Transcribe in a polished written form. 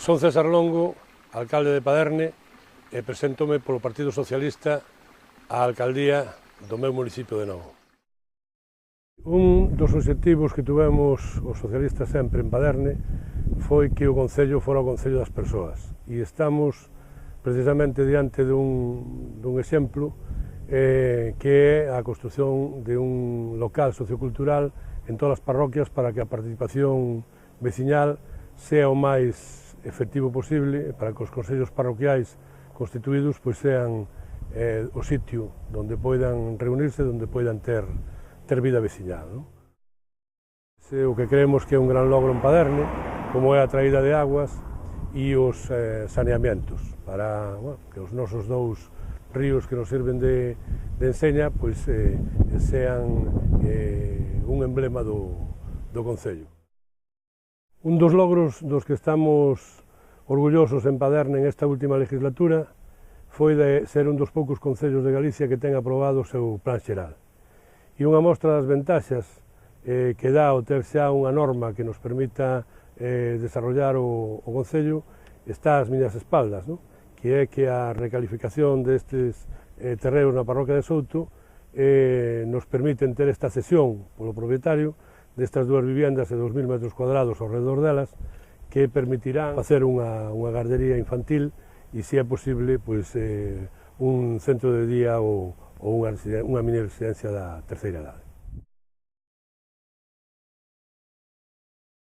Son César Longo, alcalde de Paderne, e preséntome polo Partido Socialista á alcaldía do meu municipio de Novo. Un dos obxectivos que tivemos os socialistas sempre en Paderne foi que o Concello fora o Concello das persoas, e estamos precisamente diante dun exemplo que é a construción de un local sociocultural en todas as parroquias para que a participación veciñal sea o máis efectivo posible, para que os consellos parroquiais constituídos pois sean o sitio onde poidan reunirse, onde poidan ter vida veciñal. O que creemos que é un gran logro en Paderne, como é a traída de aguas e os saneamentos, para que os nosos dous ríos que nos sirven de enseña pois sean un emblema do Concello. Un dos logros dos que estamos orgullosos en Paderne en esta última legislatura foi de ser un dos poucos concellos de Galicia que ten aprobado o seu plan xeral. E unha mostra das ventaxas que dá o ter xa unha norma que nos permita desarrollar o Concello está ás miñas espaldas, que é que a recalificación destes terreos na parroquia de Souto nos permiten ter esta cesión polo propietario destas dúas viviendas de 2.000 metros cuadrados ao redor delas, que permitirán facer unha gardería infantil e, se é posible, pois, un centro de día ou unha mini residencia da terceira idade.